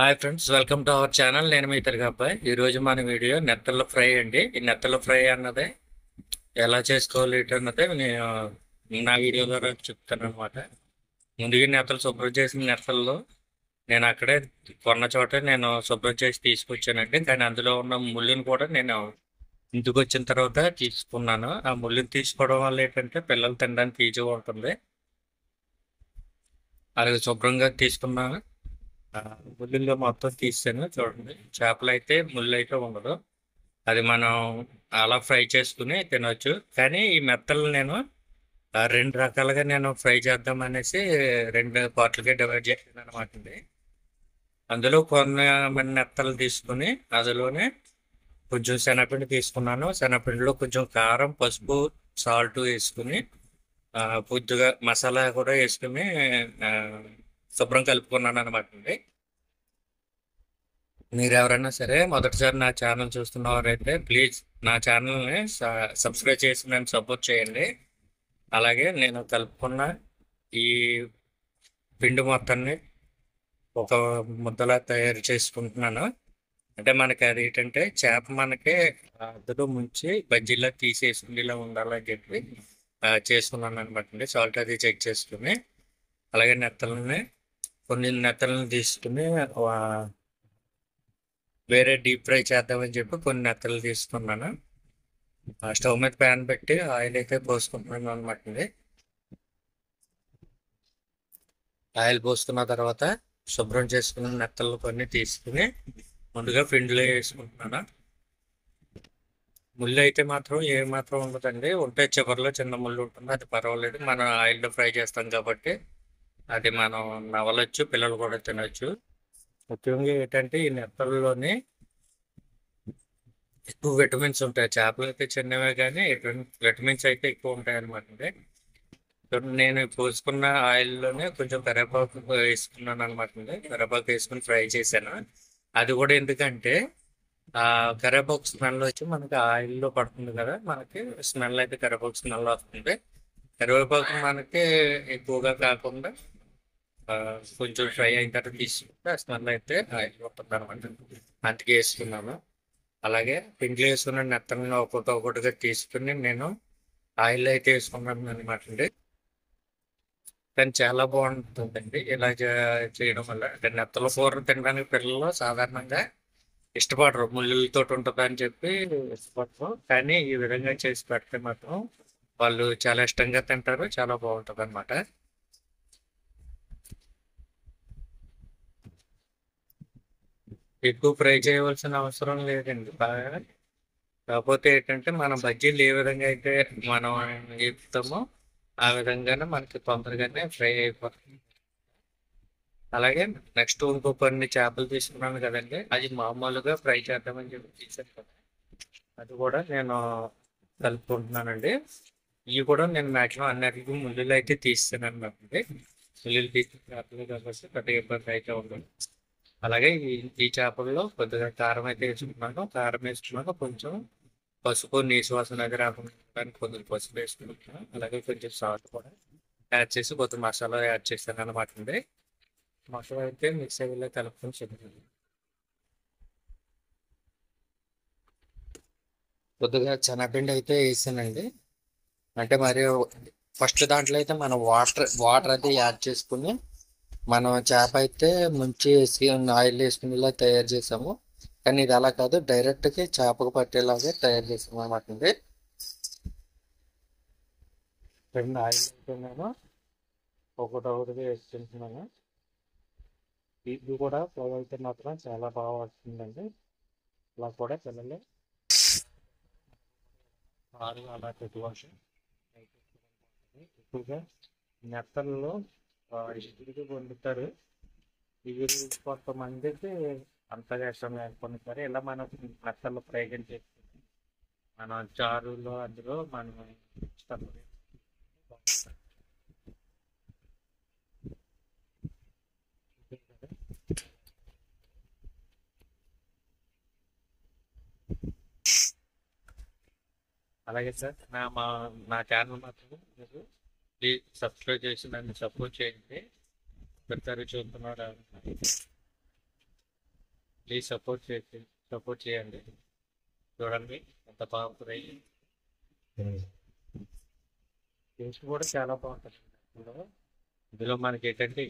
Hi friends, welcome to our channel. నేను మీ తిరగబ్బాయి. ఈరోజు మన వీడియో నెత్తళ్ళ ఫ్రై అండి. ఈ నెత్తళ్ళ ఫ్రై అన్నది ఎలా చేసుకోవాలి అన్నది నేను నా వీడియో ద్వారా చెప్తాను అనమాట. ముందుగా నెత్తలు శుభ్రం చేసిన నెత్తల్లో నేను అక్కడే కొన్న చోట నేను శుభ్రం చేసి తీసుకొచ్చానండి. కానీ అందులో ఉన్న ముళ్ళుని కూడా నేను ఇంటికి వచ్చిన తర్వాత తీసుకున్నాను. ఆ ముళ్ళుని తీసుకోవడం వల్ల ఏంటంటే పిల్లలు తినడానికి ఈజీగా ఉంటుంది. అలాగే శుభ్రంగా తీసుకున్నాను. ముళ్ళుల్లో మొత్తం తీసాను. చూడండి, చేపలు అయితే ముళ్ళు అయితే ఉండదు. అది మనం అలా ఫ్రై చేసుకుని తినొచ్చు. కానీ ఈ మెత్తలు నేను రెండు రకాలుగా నేను ఫ్రై చేద్దాం అనేసి రెండు పార్ట్లుగా డివైడ్ చేసాను అనమాట అండి. అందులో కొన్ని మెత్తలు తీసుకుని అందులోనే కొంచెం శనగపిండి తీసుకున్నాను. శనగపిండిలో కొంచెం కారం, పసుపు, సాల్ట్ వేసుకుని కొద్దిగా మసాలా కూడా వేసుకుని శుభ్రం కలుపుకున్నాను అనమాట అండి. మీరు ఎవరైనా సరే మొదటిసారి నా ఛానల్ చూస్తున్నవారైతే ప్లీజ్ నా ఛానల్ని సబ్స్క్రైబ్ చేసి నన్ను సపోర్ట్ చేయండి. అలాగే నేను కలుపుకున్న ఈ పిండి మొత్తాన్ని ఒక ముద్దలా తయారు చేసుకుంటున్నాను. అంటే మనకి అది ఏంటంటే చేప మనకి అందులో ముంచి బజ్జీలా తీసేసుకునేలా ఉండాలని చెప్పి చేసుకున్నాను అనమాట అండి. సాల్ట్ అది చెక్ చేసుకుని అలాగే కొన్ని నెత్తలను తీసుకుని వేరే డీప్ ఫ్రై చేద్దామని చెప్పి కొన్ని నెత్తలు తీసుకున్నాను. స్టవ్ మీద ప్యాన్ పెట్టి ఆయిల్ అయితే పోసుకుంటున్నాను అనమాట అండి. ఆయిల్ పోసుకున్న తర్వాత శుభ్రం చేసుకున్న నెత్తలు కొన్ని తీసుకుని ముందుగా పిండిలో వేసుకుంటున్నాను. ముళ్ళు అయితే మాత్రం ఏమాత్రం ఉండదండి. ఉంటే చివరిలో చిన్న ముళ్ళు ఉంటుంది, అది పర్వాలేదు. మనం ఆయిల్లో ఫ్రై చేస్తాం కాబట్టి అది మనం నవలొచ్చు, పిల్లలు కూడా తినొచ్చు. ముఖ్యంగా ఏంటంటే ఈ నెత్తల్లోని ఎక్కువ విటమిన్స్ ఉంటాయి. చేపలు అయితే చిన్నవే కానీ విటమిన్స్ అయితే ఎక్కువ ఉంటాయి అనమాట అండి. నేను పోసుకున్న ఆయిల్లోనే కొంచెం కరివేపాకు వేసుకున్నాను అనమాట అండి. కరివేపాకు వేసుకుని ఫ్రై చేశాను. అది కూడా ఎందుకంటే ఆ కరివేపాకు స్మెల్ వచ్చి మనకి ఆయిల్లో పడుతుంది కదా, మనకి స్మెల్ అయితే కరివేపాకు స్మెల్ వస్తుంది. కరివేపాకు మనకి ఎక్కువగా కాకుండా కొంచెం ఫ్రై అయిన తర్వాత తీసుకుంటే ఆ స్మెల్ అయితే ఆయిల్ ఉంటుంది అనమాట. అందుకే వేసుకున్నాను. అలాగే పిండిలో వేసుకున్న నెత్తలను ఒక్కొక్కటిగా తీసుకుని నేను ఆయిల్ అయితే వేసుకున్నాను అనమాట అండి. కానీ చాలా బాగుంటుందండి ఇలా చేయడం వల్ల. అంటే నెత్తల కూర తినడానికి పిల్లలు సాధారణంగా ఇష్టపడరు, ముళ్ళులతో ఉంటుంది అని చెప్పి ఇష్టపడరు. కానీ ఈ విధంగా చేసి పెడితే మాత్రం వాళ్ళు చాలా ఇష్టంగా తింటారు. చాలా బాగుంటుంది అనమాట. ఎక్కువ ఫ్రై చేయవలసిన అవసరం లేదండి. బాగా కాకపోతే ఏంటంటే మనం బజ్జీలు ఏ విధంగా అయితే మనం వేపుతామో ఆ విధంగానే మనకి తొందరగానే ఫ్రై అయిపోతుంది. అలాగే నెక్స్ట్ ఇంకో కొన్ని చేపలు తీసుకున్నాను కదండి, అది మామూలుగా ఫ్రై చేద్దామని చెప్పి తీసాను కదా, అది కూడా నేను కలుపుకుంటున్నానండి. ఇవి కూడా నేను మ్యాక్సిమం అన్నిటికీ ముళ్ళులు అయితే తీస్తాను అనమాట అండి. ముళ్ళులు తీసిన చేపలు కాబట్టి పెద్దగా ఇబ్బంది అయితే ఉండదు. అలాగే ఈ చేపల్లో కొద్దిగా కారం అయితే వేసుకున్నాను. కారం వేసుకున్నాక కొంచెం పసుపు, నీసు వాసన అది రాకుండా కొద్దిగా పసుపు వేసుకుంటున్నాను. అలాగే కొంచెం సాల్ట్ కూడా యాడ్ చేసి కొద్దిగా మసాలా యాడ్ చేస్తాను అనమాట అండి. మసాలా అయితే మిక్స్ అయ్యేలా కలుపుకొని చెప్తాను. కొద్దిగా శనగపిండి అయితే వేసానండి. అంటే మరి ఫస్ట్ దాంట్లో అయితే మనం వాటర్ అయితే యాడ్ చేసుకుని మనం చేప అయితే ముంచి వేసి ఆయిల్ వేసుకుని ఇలా తయారు చేసాము. కానీ ఇది అలా కాదు, డైరెక్ట్గా చేపకు పట్టేలాగే తయారు చేసాము అనమాట అండి. రెండు ఆయిల్ వేసుకున్నాను, ఒకటొకటిగా వేసుకుంటున్నాను. ఇది కూడా ఫ్రై అయితే మాత్రం చాలా బాగా వస్తుందండి. ఇలా కూడా పిల్లలు అలా పెట్టుకోవచ్చు. ఎక్కువగా నెత్తల్లో ఇటుకలు వండుతారు. ఇవి కొంతమందికి అంతగా ఇష్టం లేకపోయినా సరే ఇలా మనం నెత్తల్లో ప్రయోగం చేసుకుంటాం. మనం చారులో అందులో మనం ఇష్టపడి అలాగే సార్, నా ఛానల్ మాత్రం మీరు ప్లీజ్ సబ్స్క్రైబ్ చేసి నన్ను సపోర్ట్ చేయండి. పెడతారు చూస్తున్నారు. ప్లీజ్ సపోర్ట్ చేయండి. చూడండి ఎంత బాగా ఫ్రై. టేస్ట్ కూడా చాలా బాగుంటుంది. ఇందులో మనకి ఏంటంటే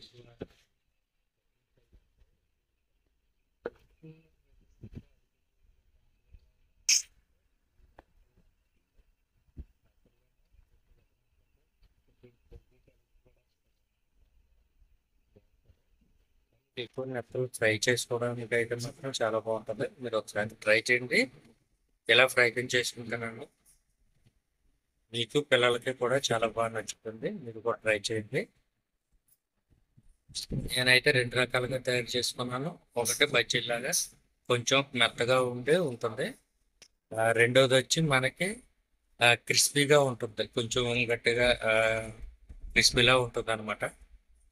ఎక్కువ నెత్తలు ఫ్రై చేసుకోవడానికి అయితే మాత్రం చాలా బాగుంటుంది. మీరు ఒకసారి ట్రై చేయండి. ఇలా ఫ్రై చేసుకుంటానండి. మీకు పిల్లలకి కూడా చాలా బాగా నచ్చుతుంది. మీరు కూడా ట్రై చేయండి. నేనైతే రెండు రకాలుగా తయారు చేసుకున్నాను. ఒకటి బజ్జీలాగా కొంచెం మెత్తగా ఉంటుంది. రెండోది వచ్చి మనకి క్రిస్పీగా ఉంటుంది. కొంచెం గట్టిగా క్రిస్పీలా ఉంటుంది అనమాట.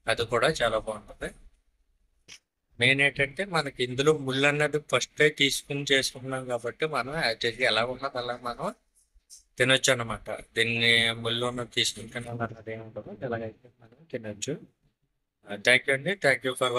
అది కూడా చాలా బాగుంటుంది. మెయిన్ ఏంటంటే మనకి ఇందులో ముళ్ళు అన్నది ఫస్టే తీసుకుని చేసుకుంటున్నాం కాబట్టి మనం యాక్చువల్గా ఎలా ఉన్నది అలా మనం తినొచ్చు అనమాట. దీన్ని ముళ్ళు ఉన్నది తీసుకుని తినాలన్నది ఏమి ఉండదు. ఎలాగైతే మనం తినొచ్చు. థ్యాంక్ యూ అండి. Thank you for